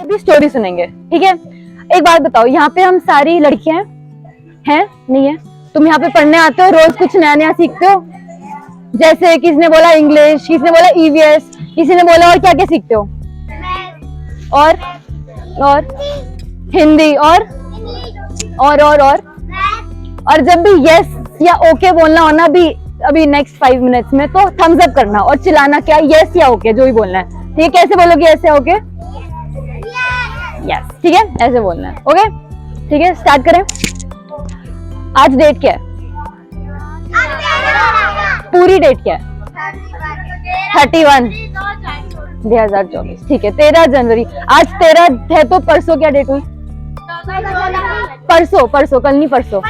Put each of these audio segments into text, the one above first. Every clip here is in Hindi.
अभी स्टोरी सुनेंगे, ठीक है। एक बात बताओ, यहाँ पे हम सारी लड़कियां हैं नहीं है? तुम यहाँ पे पढ़ने आते हो, रोज कुछ नया नया सीखते हो। जैसे किसी ने बोला इंग्लिश, किसी ने बोला ईवीएस, किसी ने बोला और क्या क्या सीखते हो? और हिंदी और जब भी यस या ओके बोलना हो ना अभी नेक्स्ट 5 मिनट्स में, तो थम्स अप करना और चिल्लाना क्या, यस या ओके जो भी बोलना है, ठीक है। कैसे बोलोगे यस या ओके? यस, ठीक है, ऐसे बोलना है, ओके, ठीक है। स्टार्ट करें। आज डेट क्या है? पूरी डेट क्या है? 31 2024, ठीक है। 13 जनवरी, आज 13 है तो परसों क्या डेट हुई? परसों, कल नहीं, परसों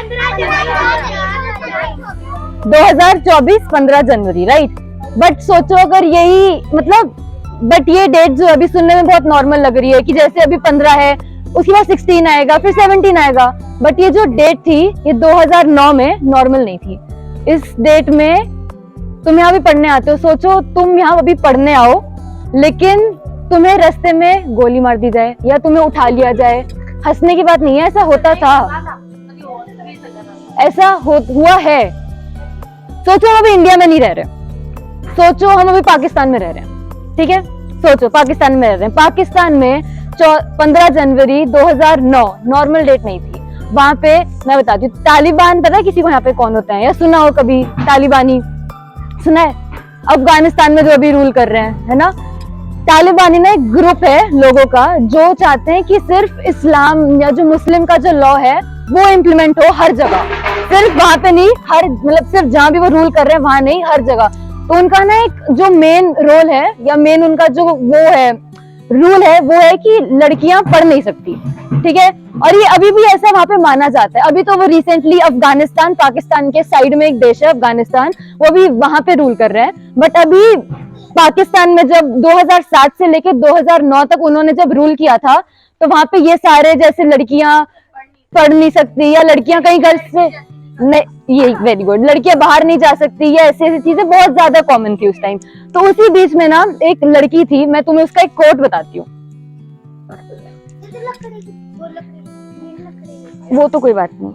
2024 15 जनवरी, राइट। बट सोचो अगर यही मतलब, बट ये डेट जो अभी सुनने में बहुत नॉर्मल लग रही है कि जैसे अभी 15 है, उसके बाद 16 आएगा, फिर 17 आएगा। बट ये जो डेट थी ये 2009 में नॉर्मल नहीं थी। इस डेट में तुम यहाँ भी पढ़ने आते हो, सोचो तुम यहाँ अभी पढ़ने आओ, लेकिन तुम्हें रास्ते में गोली मार दी जाए या तुम्हें उठा लिया जाए। हंसने की बात नहीं है, ऐसा होता था, ऐसा हुआ है। सोचो हम अभी इंडिया में नहीं रह रहे, सोचो हम अभी पाकिस्तान में रह रहे हैं, ठीक है। सोचो पाकिस्तान में रह रहे हैं, पाकिस्तान में 15 जनवरी 2009 नॉर्मल डेट नहीं थी। वहां पे मैं बताती हूँ, तालिबान, पता है किसी को यहाँ पे कौन होता है या सुना हो कभी? तालिबानी सुना है? अफगानिस्तान में जो अभी रूल कर रहे हैं, है ना। तालिबानी ना एक ग्रुप है लोगों का जो चाहते हैं कि सिर्फ इस्लाम या जो मुस्लिम का जो लॉ है वो इम्प्लीमेंट हो हर जगह, सिर्फ वहां पे नहीं, हर मतलब सिर्फ जहां भी वो रूल कर रहे हैं वहां नहीं, हर जगह। तो उनका ना एक जो मेन रोल है या मेन उनका जो वो है रूल है वो है कि लड़कियां पढ़ नहीं सकती, ठीक है। और ये अभी भी ऐसा वहां पे माना जाता है। अभी तो वो रिसेंटली अफगानिस्तान, पाकिस्तान के साइड में एक देश है अफगानिस्तान, वो भी वहां पे रूल कर रहे हैं। बट अभी पाकिस्तान में जब 2007 से लेकर 2009 तक उन्होंने जब रूल किया था, तो वहां पे ये सारे जैसे लड़कियां पढ़ नहीं सकती या लड़कियां कहीं घर से नहीं, ये वेरी गुड, लड़कियां बाहर नहीं जा सकती, या ऐसी ऐसी चीजें बहुत ज्यादा कॉमन थी उस टाइम। तो उसी बीच में ना एक लड़की थी, मैं तुम्हें उसका एक कोट बताती हूँ। वो तो कोई बात नहीं।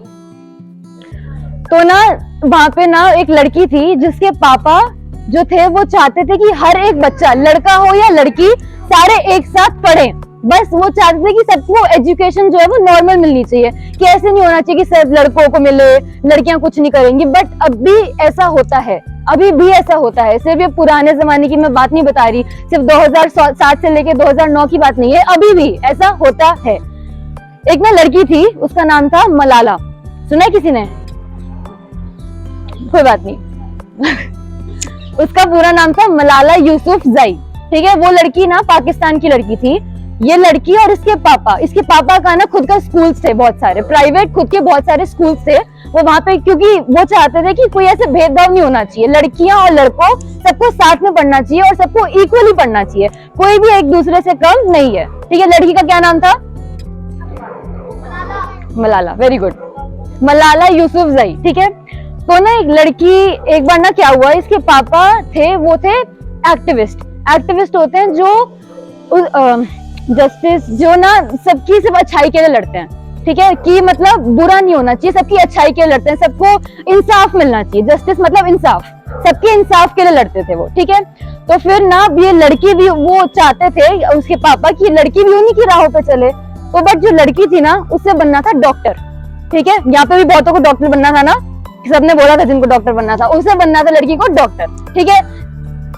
तो ना वहां पे ना एक लड़की थी जिसके पापा जो थे वो चाहते थे कि हर एक बच्चा, लड़का हो या लड़की, सारे एक साथ पढ़ें। बस वो चाहते थे कि सबको एजुकेशन जो है वो नॉर्मल मिलनी चाहिए, कि ऐसे नहीं होना चाहिए कि सिर्फ लड़कों को मिले, लड़कियां कुछ नहीं करेंगी। बट अब भी ऐसा होता है, अभी भी ऐसा होता है। सिर्फ ये पुराने जमाने की मैं बात नहीं बता रही, सिर्फ 2007 से लेके 2009 की बात नहीं है, अभी भी ऐसा होता है। एक ना लड़की थी, उसका नाम था मलाला, सुना है किसी ने? कोई बात नहीं उसका पूरा नाम था मलाला यूसुफजई, ठीक है। वो लड़की ना पाकिस्तान की लड़की थी। ये लड़की और इसके पापा का ना खुद का स्कूल्स थे, बहुत सारे प्राइवेट, खुद के बहुत सारे स्कूल्स थे। वो वहां पे, क्योंकि वो चाहते थे कि कोई ऐसे भेदभाव नहीं होना चाहिए, लड़कियां और लड़कों सबको साथ में पढ़ना चाहिए और सबको इक्वली पढ़ना चाहिए, कोई भी एक दूसरे से कम नहीं है, ठीक है। लड़की का क्या नाम था? मलाला, वेरी गुड, मलाला यूसुफजई, ठीक है। तो ना एक लड़की, एक बार ना क्या हुआ, इसके पापा थे, वो थे एक्टिविस्ट होते हैं जो जस्टिस, जो ना सबकी सिर्फ अच्छाई के लिए लड़ते हैं, ठीक है, कि मतलब बुरा नहीं होना चाहिए, सबकी अच्छाई के लिए लड़ते हैं, सबको इंसाफ मिलना चाहिए। जस्टिस मतलब इंसाफ, सबके इंसाफ के लिए लड़ते थे वो, ठीक है। तो फिर ना ये लड़की भी, वो चाहते थे उसके पापा की लड़की भी उन्हीं की राहों पे चले। तो बट जो लड़की थी ना, उससे बनना था डॉक्टर, ठीक है। यहाँ पे भी बहुतों को डॉक्टर बनना था ना, सबने बोला था जिनको डॉक्टर बनना था, उसे बनना था लड़की को डॉक्टर, ठीक है।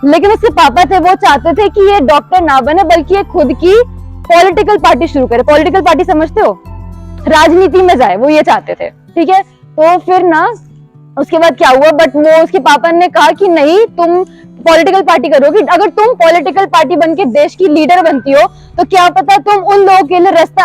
लेकिन उसके पापा थे, वो चाहते थे कि ये डॉक्टर ना बने, बल्कि ये खुद की पॉलिटिकल पार्टी शुरू करे। पॉलिटिकल पार्टी समझते हो? राजनीति में जाए, वो ये चाहते थे, ठीक है। तो फिर ना उसके बाद क्या हुआ, बट वो उसके पापा ने कहा कि नहीं, तुम पॉलिटिकल पार्टी करोगी, अगर तुम पॉलिटिकल पार्टी बनके देश की लीडर बनती हो तो क्या पता तुम उन लोगों के लिए रास्ता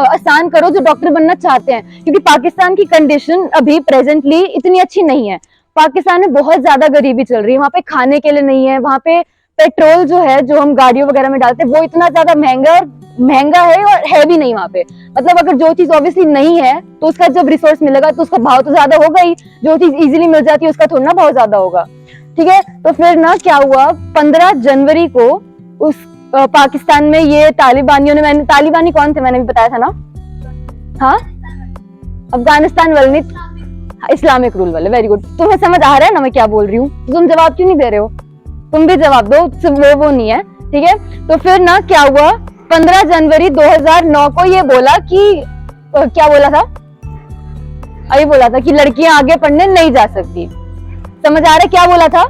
आसान करो जो डॉक्टर बनना चाहते हैं। क्योंकि पाकिस्तान की कंडीशन अभी प्रेजेंटली इतनी अच्छी नहीं है, पाकिस्तान में बहुत ज्यादा गरीबी चल रही है, वहाँ पे खाने के लिए नहीं है, वहाँ पे पेट्रोल जो है, जो हम गाड़ियों वगैरह में डालते हैं, वो इतना ज्यादा महंगा है और है भी नहीं वहाँ पे। मतलब अगर जो चीज ऑब्वियसली नहीं है तो उसका जब रिसोर्स मिलेगा तो उसका भाव तो ज्यादा होगा ही, जो चीज इजीली मिल जाती है उसका थोड़ा ना भाव ज्यादा होगा, ठीक है। तो फिर ना क्या हुआ, 15 जनवरी को उस पाकिस्तान में ये तालिबानियों ने, मैंने तालिबानी कौन थे मैंने भी बताया था ना, हाँ अफगानिस्तान वाले नहीं, इस्लामिक रूल वाले। वेरी गुड, तुम्हें समझ आ रहा है ना मैं क्या बोल रही हूँ? तुम जवाब क्यों नहीं दे रहे हो? तुम भी जवाब दो, वो नहीं है, ठीक है। तो फिर ना क्या हुआ, 15 जनवरी 2009 को ये बोला कि क्या बोला था, यही बोला था कि लड़कियां आगे पढ़ने नहीं जा सकती। समझ आ रहा है क्या बोला था?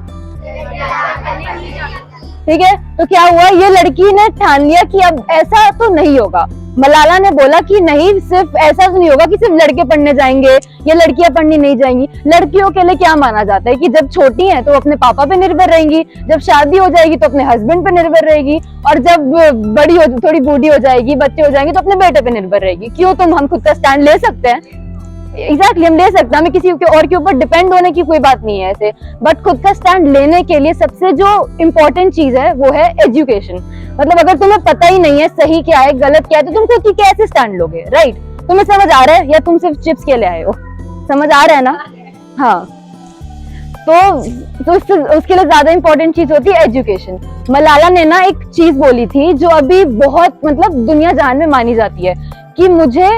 ठीक है, तो क्या हुआ, ये लड़की ने ठान लिया कि अब ऐसा तो नहीं होगा। मलाला ने बोला कि नहीं, सिर्फ ऐसा तो नहीं होगा कि सिर्फ लड़के पढ़ने जाएंगे या लड़कियां पढ़ने नहीं जाएंगी। लड़कियों के लिए क्या माना जाता है कि जब छोटी हैं तो अपने पापा पे निर्भर रहेंगी, जब शादी हो जाएगी तो अपने हस्बैंड पे निर्भर रहेगी, और जब बड़ी हो, थोड़ी बूढ़ी हो जाएगी, बच्चे हो जाएंगे तो अपने बेटे पे निर्भर रहेगी। क्यों, तुम हम खुद का स्टैंड ले सकते हैं? एग्जैक्टली हम ले सकते हैं, हमें किसी के और के ऊपर डिपेंड होने की कोई बात नहीं है ऐसे। बट खुद का स्टैंड लेने के लिए सबसे जो इम्पोर्टेंट चीज है वो है एजुकेशन। मतलब अगर तुम्हें पता ही नहीं है सही क्या है गलत क्या है, तो तुम खुद की कैसे स्टैंड लोगे, राइट? तुम्हें समझ आ रहा है या तुम सिर्फ चिप्स के लिए आए हो? समझ आ रहा है ना? हाँ, तो उसके लिए ज्यादा इंपॉर्टेंट चीज होती है एजुकेशन। मलाला ने ना एक चीज बोली थी जो अभी बहुत मतलब दुनिया जहान में मानी जाती है कि मुझे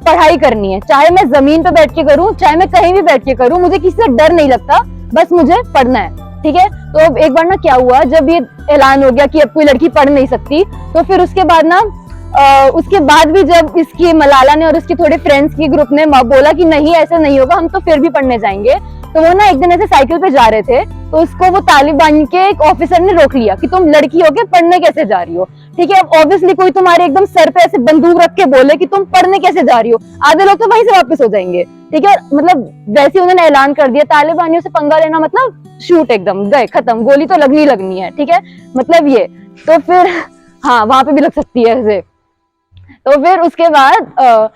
पढ़ाई करनी है, चाहे मैं जमीन पे बैठ के करूं, चाहे मैं कहीं भी बैठ के करूं, मुझे किसी से डर नहीं लगता, बस मुझे पढ़ना है, ठीक है। तो एक बार ना क्या हुआ, जब ये ऐलान हो गया कि अब कोई लड़की पढ़ नहीं सकती, तो फिर उसके बाद ना उसके बाद भी जब इसकी मलाला ने और उसके थोड़े फ्रेंड्स की ग्रुप ने बोला कि नहीं ऐसा नहीं होगा, हम तो फिर भी पढ़ने जाएंगे, तो वो ना एक दिन ऐसे साइकिल पे जा रहे थे, तो उसको वो तालिबान के एक ऑफिसर ने रोक लिया कि तुम लड़की होके पढ़ने कैसे जा रही हो, ठीक है। अब ऑब्वियसली कोई तुम्हारे एकदम सर पे ऐसे बंदूक रख के बोले कि तुम पढ़ने कैसे जा रही हो, आधे लोग तो वहीं से वापस हो जाएंगे, ठीक है। मतलब वैसे उन्होंने ऐलान कर दिया, तालिबानियों से पंगा लेना मतलब शूट, एकदम गए, खत्म, गोली तो लगनी है, ठीक है, मतलब ये। तो फिर हाँ, वहां पे भी लग सकती है ऐसे। तो फिर उसके बाद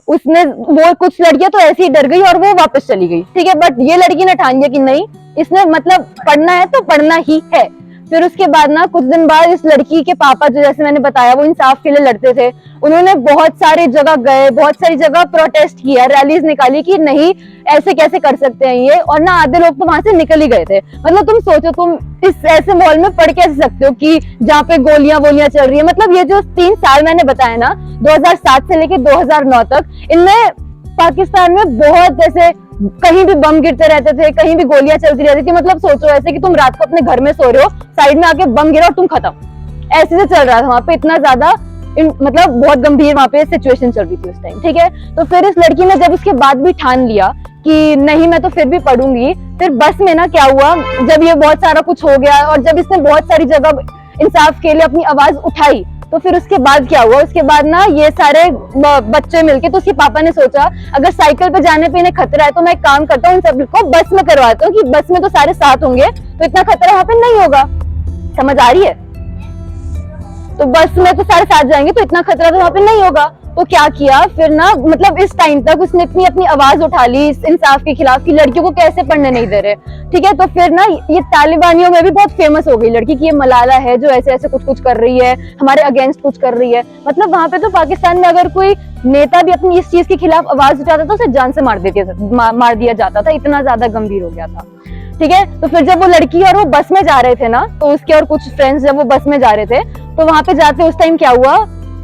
उसने, वो कुछ लड़कियां तो ऐसे ही डर गई और वो वापस चली गई, ठीक है। बट ये लड़की ने ठान लिया कि नहीं, इसने मतलब पढ़ना है तो पढ़ना ही है। फिर उसके बाद ना कुछ दिन बाद इस लड़की के पापा, जो जैसे मैंने बताया वो इंसाफ के लिए लड़ते थे, उन्होंने बहुत सारी जगह गए, बहुत सारी जगह प्रोटेस्ट किया, रैलीज निकाली कि नहीं ऐसे कैसे कर सकते हैं ये, और ना आधे लोग तो वहां से निकल ही गए थे। मतलब तुम सोचो, तुम इस ऐसे माहौल में पढ़ कैसे सकते हो कि जहाँ पे गोलियां चल रही है। मतलब ये जो 3 साल मैंने बताया ना, 2007 से लेके 2009 तक, इनमें पाकिस्तान में बहुत ऐसे कहीं भी बम गिरते रहते थे, कहीं भी गोलियां चलती रहती थी। मतलब सोचो ऐसे कि तुम रात को अपने घर में सो रहे हो, साइड में आके बम गिरा और तुम खत्म, ऐसे से चल रहा था वहां पे, इतना ज्यादा मतलब बहुत गंभीर वहां पे सिचुएशन चल रही थी उस टाइम, ठीक है। तो फिर इस लड़की ने जब उसके बाद भी ठान लिया कि नहीं मैं तो फिर भी पढ़ूंगी, फिर बस में ना क्या हुआ, जब ये बहुत सारा कुछ हो गया और जब इसने बहुत सारी जगह इंसाफ के लिए अपनी आवाज उठाई, तो फिर उसके बाद क्या हुआ, उसके बाद ना ये सारे बच्चे मिलके, तो उसके पापा ने सोचा अगर साइकिल पे जाने पे इन्हें खतरा है तो मैं एक काम करता हूँ, इन सबको बस में करवाता हूँ कि बस में तो सारे साथ होंगे तो इतना खतरा वहां पे नहीं होगा। समझ आ रही है? तो बस में तो सारे साथ जाएंगे तो इतना खतरा तो वहां पे नहीं होगा। तो क्या किया फिर ना, मतलब इस टाइम तक उसने इतनी अपनी आवाज उठा ली इस इंसाफ के खिलाफ कि लड़कियों को कैसे पढ़ने नहीं दे रहे, ठीक है। तो फिर ना ये तालिबानियों में भी बहुत फेमस हो गई लड़की कि ये मलाला है जो ऐसे ऐसे कुछ कर रही है, हमारे अगेंस्ट कुछ कर रही है। मतलब वहां पे तो पाकिस्तान में अगर कोई नेता भी अपनी इस चीज के खिलाफ आवाज उठाता था, उसे जान से मार दिया जाता था, इतना ज्यादा गंभीर हो गया था, ठीक है। तो फिर जब वो लड़की और वो बस में जा रहे थे ना, तो उसके और कुछ फ्रेंड्स जब वो बस में जा रहे थे, तो वहां पे जाते उस टाइम क्या हुआ,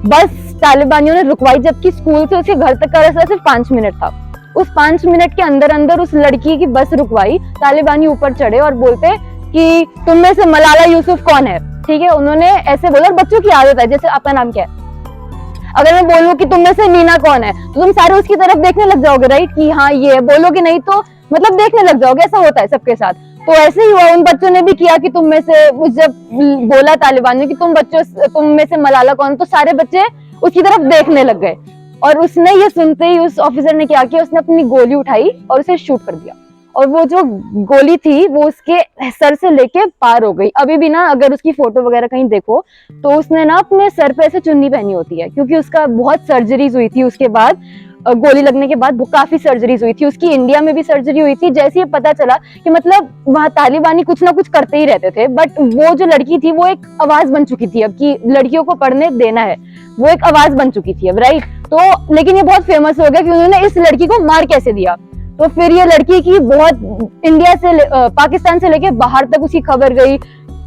बस तालिबानियों ने रुकवाई, जबकि स्कूल से उसके घर तक का रास्ता सिर्फ 5 मिनट था। उस 5 मिनट के अंदर अंदर उस लड़की की बस रुकवाई, तालिबानी ऊपर चढ़े और बोलते कि तुम में से मलाला यूसुफ कौन है, ठीक है। उन्होंने ऐसे बोला, बच्चों की आदत है, जैसे आपका नाम क्या है, अगर मैं बोलूं कि तुम में से नीना कौन है, तो तुम सारे उसकी तरफ देखने लग जाओगे, राइट, कि हाँ ये है। बोलोगे नहीं तो मतलब देखने लग जाओगे, ऐसा होता है सबके साथ। तो ऐसे ही हुआ, उन बच्चों ने भी किया कि तुम में से, जब बोला तालिबान ने कि तुम में से मलाला कौन, तो सारे बच्चे उसकी तरफ देखने लग गए। और उसने ये सुनते ही उस ऑफिसर ने क्या किया, उसने अपनी गोली उठाई और उसे शूट कर दिया, और वो जो गोली थी वो उसके सर से लेके पार हो गई। अभी भी ना अगर उसकी फोटो वगैरह कहीं देखो तो उसने ना अपने सर पे ऐसे चुन्नी पहनी होती है, क्योंकि उसका बहुत सर्जरीज हुई थी उसके बाद, गोली लगने के बाद काफी सर्जरीज हुई थी उसकी। इंडिया में भी सर्जरी हुई थी। जैसे ये पता चला कि मतलब वहाँ तालिबानी कुछ ना कुछ करते ही रहते थे, बट वो जो लड़की थी वो एक आवाज बन चुकी थी अब कि लड़कियों को पढ़ने देना है, वो एक आवाज बन चुकी थी अब, राइट। तो लेकिन ये बहुत फेमस हो गया कि उन्होंने इस लड़की को मार कैसे दिया। तो फिर ये लड़की की बहुत इंडिया से पाकिस्तान से लेके बाहर तक उसकी खबर गई,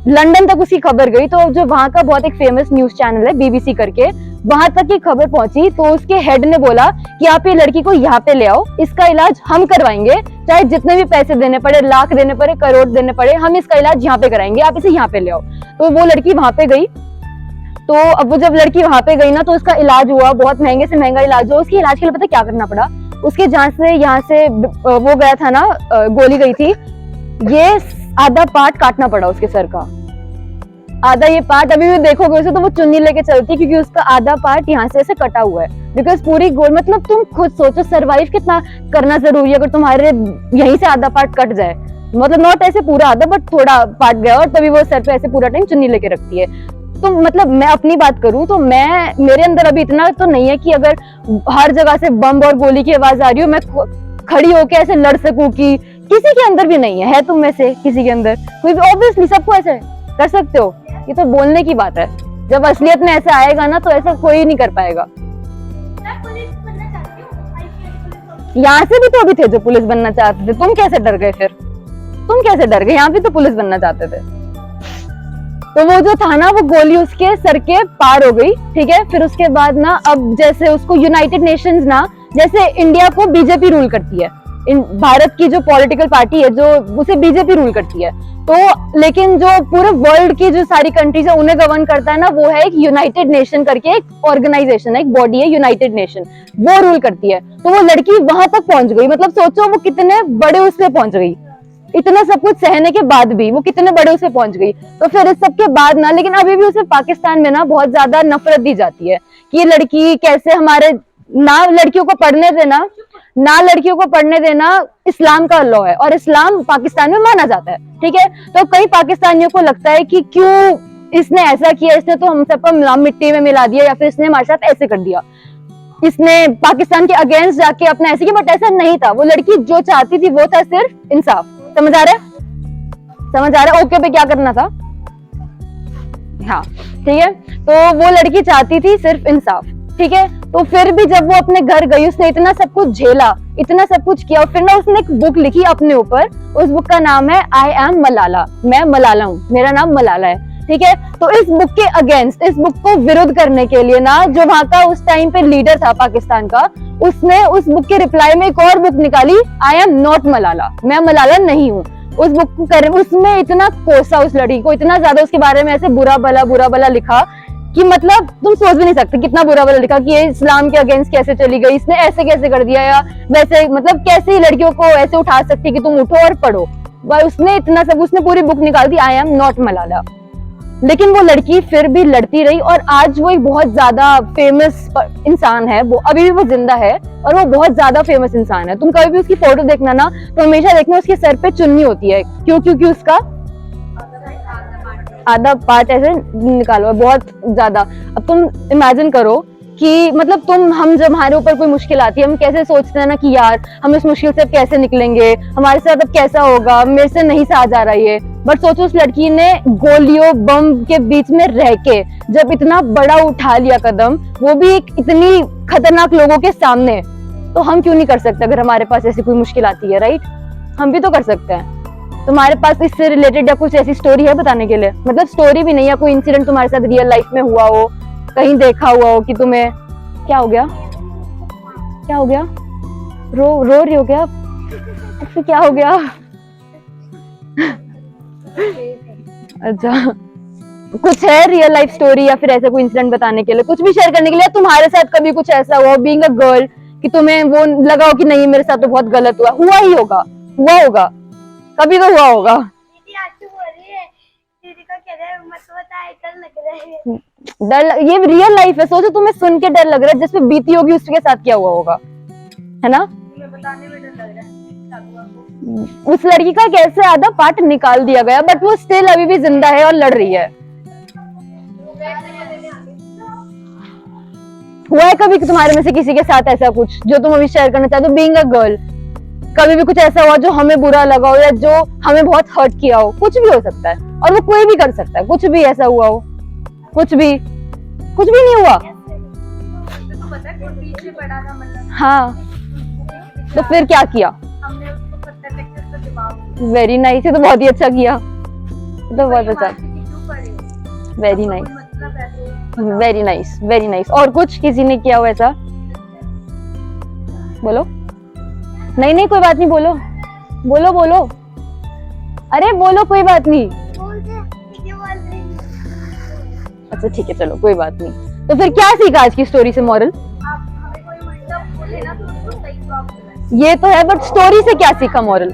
लंदन तक उसकी खबर गई, तो जो वहां का बहुत एक फेमस न्यूज चैनल है बीबीसी करके, वहां तक की खबर पहुंची। तो उसके हेड ने बोला कि आप ये लड़की को यहाँ पे ले आओ, इसका इलाज हम करवाएंगे, चाहे जितने भी पैसे देने पड़े, लाख देने पड़े, करोड़ देने पड़े, हम इसका इलाज यहाँ पे कराएंगे, आप इसे यहाँ पे ले आओ। तो वो लड़की वहां पे गई। तो अब वो जब लड़की वहां पे गई ना, तो उसका इलाज हुआ, बहुत महंगे से महंगा इलाज हुआ। उसके इलाज के लिए पता क्या करना पड़ा, उसके जहाँ से यहाँ से वो गया था ना, गोली गई थी, ये आधा पार्ट काटना पड़ा उसके सर का, आधा ये पार्ट। अभी भी देखोगे उसे तो वो चुन्नी लेके चलती है, क्योंकि उसका आधा पार्ट यहाँ से ऐसे कटा हुआ है, बिकॉज पूरी गोल, मतलब तुम खुद सोचो सरवाइव कितना करना जरूरी है अगर तुम्हारे यहीं से आधा पार्ट कट जाए, मतलब नॉट ऐसे पूरा आधा बट थोड़ा पार्ट गया, और तभी वो सर पे ऐसे पूरा टाइम चुन्नी लेके रखती है। तो मतलब मैं अपनी बात करूं तो मेरे अंदर अभी इतना तो नहीं है कि अगर हर जगह से बम और गोली की आवाज आ रही हो मैं खड़ी होके ऐसे लड़ सकूं, कि किसी के अंदर भी नहीं है तुम में से किसी के अंदर कोई भी, ऑब्वियसली सबको ऐसे कर सकते हो, ये तो बोलने की बात है। जब असलियत में ऐसा आएगा ना तो ऐसा कोई नहीं कर पाएगा। यहाँ से भी तो अभी थे जो पुलिस बनना चाहते थे, तुम कैसे डर गए फिर? तुम कैसे डर गए? यहाँ भी तो पुलिस बनना चाहते थे। तो वो जो था ना, वो गोली उसके सर के पार हो गई, ठीक है। फिर उसके बाद ना, अब जैसे उसको यूनाइटेड नेशंस ना, जैसे इंडिया को बीजेपी रूल करती है, भारत की जो पॉलिटिकल पार्टी है जो उसे बीजेपी रूल करती है, तो लेकिन जो पूरे वर्ल्ड की जो सारी कंट्रीज है उन्हें गवर्न करता है ना, वो है एक यूनाइटेड नेशन करके एक ऑर्गेनाइजेशन है, एक बॉडी है यूनाइटेड नेशन, वो रूल करती है। तो वो लड़की वहां तक पहुंच गई, मतलब सोचो वो कितने बड़े उससे पहुंच गई, इतना सब कुछ सहने के बाद भी वो कितने बड़े उसे पहुंच गई। तो फिर इस सब के बाद ना, लेकिन अभी भी उसे पाकिस्तान में ना बहुत ज्यादा नफरत दी जाती है कि ये लड़की कैसे हमारे, ना लड़कियों को पढ़ने देना, ना लड़कियों को पढ़ने देना इस्लाम का लॉ है, और इस्लाम पाकिस्तान में माना जाता है, ठीक है। तो कई पाकिस्तानियों को लगता है कि क्यों इसने ऐसा किया, इसने तो हम सबको मिट्टी में मिला दिया, या फिर इसने हमारे साथ ऐसे कर दिया, इसने पाकिस्तान के अगेंस्ट जाके अपना ऐसे किया। बट ऐसा नहीं था, वो लड़की जो चाहती थी वो था सिर्फ इंसाफ। समझ आ रहा है? समझ आ रहा है? ओके पे क्या करना था? हाँ ठीक है। तो वो लड़की चाहती थी सिर्फ इंसाफ, ठीक है। तो फिर भी जब वो अपने घर गई, उसने इतना सब कुछ झेला, इतना सब कुछ किया, और फिर ना उसने एक बुक लिखी अपने ऊपर, उस बुक का नाम है आई एम मलाला, मैं मलाला हूँ, मेरा नाम मलाला है, ठीक है। तो इस बुक के अगेंस्ट, इस बुक को विरोध करने के लिए ना, जो वहां का उस टाइम पे लीडर था पाकिस्तान का, उसने उस बुक के रिप्लाई में एक और बुक निकाली, आई एम नॉट मलाला, मैं मलाला नहीं हूँ। उस बुक को कर, उसमें इतना कोसा उस लड़की को, इतना ज्यादा उसके बारे में ऐसे बुरा भला लिखा कि मतलब तुम सोच भी नहीं सकते कितना बुरा भला लिखा, कि ये इस्लाम के अगेंस्ट कैसे चली गई, इसने ऐसे कैसे कर दिया, या वैसे, मतलब कैसे लड़कियों को ऐसे उठा सकती कि तुम उठो और पढ़ो। उसने इतना सब, उसने पूरी बुक निकाल दी, आई एम नॉट मलाला। लेकिन वो लड़की फिर भी लड़ती रही, और आज वो एक बहुत ज्यादा फेमस इंसान है, वो अभी भी वो जिंदा है, और वो बहुत ज्यादा फेमस इंसान है। तुम कभी भी उसकी फोटो देखना ना, तो हमेशा देखना उसके सर पे चुन्नी होती है, क्यों? क्योंकि उसका आधा पार्ट ऐसे निकालो है, बहुत ज्यादा। अब तुम इमेजिन करो कि मतलब हम जब हमारे ऊपर कोई मुश्किल आती है, हम कैसे सोचते हैं ना कि यार हम इस मुश्किल से कैसे निकलेंगे, हमारे साथ अब कैसा होगा, मेरे से नहीं सहा जा रहा है। बट सोचो उस लड़की ने गोलियों बम के बीच में रह के जब इतना बड़ा उठा लिया कदम, वो भी एक इतनी खतरनाक लोगों के सामने, तो हम क्यों नहीं कर सकते? अगर हमारे पास ऐसी कोई मुश्किल आती है, राइट, हम भी तो कर सकते हैं। तुम्हारे पास इससे रिलेटेड या कुछ ऐसी स्टोरी है बताने के लिए? मतलब स्टोरी भी नहीं, या कोई इंसिडेंट तुम्हारे साथ रियल लाइफ में हुआ हो, कहीं देखा हुआ हो कि तुम्हें क्या हो गया, क्या हो गया, रो रही हो क्या? अच्छा क्या हो गया? अच्छा, कुछ है रियल लाइफ स्टोरी या फिर ऐसा कोई इंसिडेंट बताने के लिए, कुछ भी शेयर करने के लिए? तुम्हारे साथ कभी कुछ ऐसा हुआ बीइंग अ गर्ल कि तुम्हें वो लगा हो कि नहीं मेरे साथ तो बहुत गलत हुआ ही होगा, हुआ होगा, कभी तो हुआ होगा। डर, ये रियल लाइफ है, सोचो तुम्हें सुन के डर लग रहा है, जिसमें बीती होगी उसके साथ क्या हुआ होगा, है ना? बताने में डर लग रहा है। उस लड़की का कैसे आधा पार्ट निकाल दिया गया, बट वो स्टिल अभी भी जिंदा है और लड़ रही है। हुआ है कभी तुम्हारे में से किसी के साथ ऐसा कुछ जो तुम अभी शेयर करना चाहते हो? बीइंग अ गर्ल कभी भी कुछ ऐसा हुआ जो हमें बुरा लगा हो, या जो हमें बहुत हर्ट किया हो? कुछ भी हो सकता है, और वो कोई भी कर सकता है, कुछ भी ऐसा हुआ हो, कुछ भी नहीं हुआ। तो पता है पीछे पड़ा था, मतलब हाँ, तो फिर क्या किया? हमने उसको पत्थर लेकर उसका जवाब। वेरी नाइस, ये तो बहुत ही अच्छा किया, तो बहुत अच्छा। Very nice, very nice, very nice. और कुछ किसी ने किया हो ऐसा? बोलो। नहीं नहीं कोई बात नहीं, बोलो बोलो बोलो, अरे बोलो कोई बात नहीं। अच्छा ठीक है चलो कोई बात नहीं। तो फिर क्या सीखा आज की स्टोरी से मॉरल? ये तो है, बट स्टोरी से क्या सीखा मॉरल?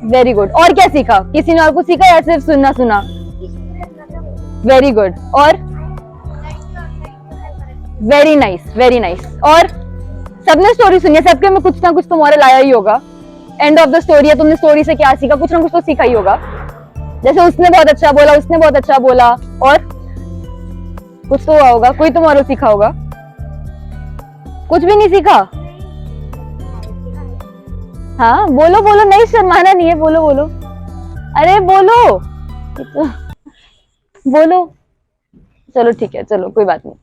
Very good. और क्या सीखा? किसी ने और कुछ सीखा या सिर्फ सुनना सुना? Very good. और वेरी नाइस, वेरी नाइस। और सबने स्टोरी सुनी है, सबके में कुछ ना कुछ तो मॉरल आया ही होगा। एंड ऑफ द स्टोरी है, तुमने स्टोरी से क्या सीखा? कुछ ना कुछ तो सीखा ही होगा। जैसे उसने बहुत अच्छा बोला, उसने बहुत अच्छा बोला, और कुछ तो हुआ होगा, कोई तो मॉरल सीखा होगा। कुछ भी नहीं सीखा? हाँ बोलो बोलो, नहीं शर्माना नहीं है, बोलो बोलो, अरे बोलो बोलो। चलो ठीक है, चलो कोई बात नहीं।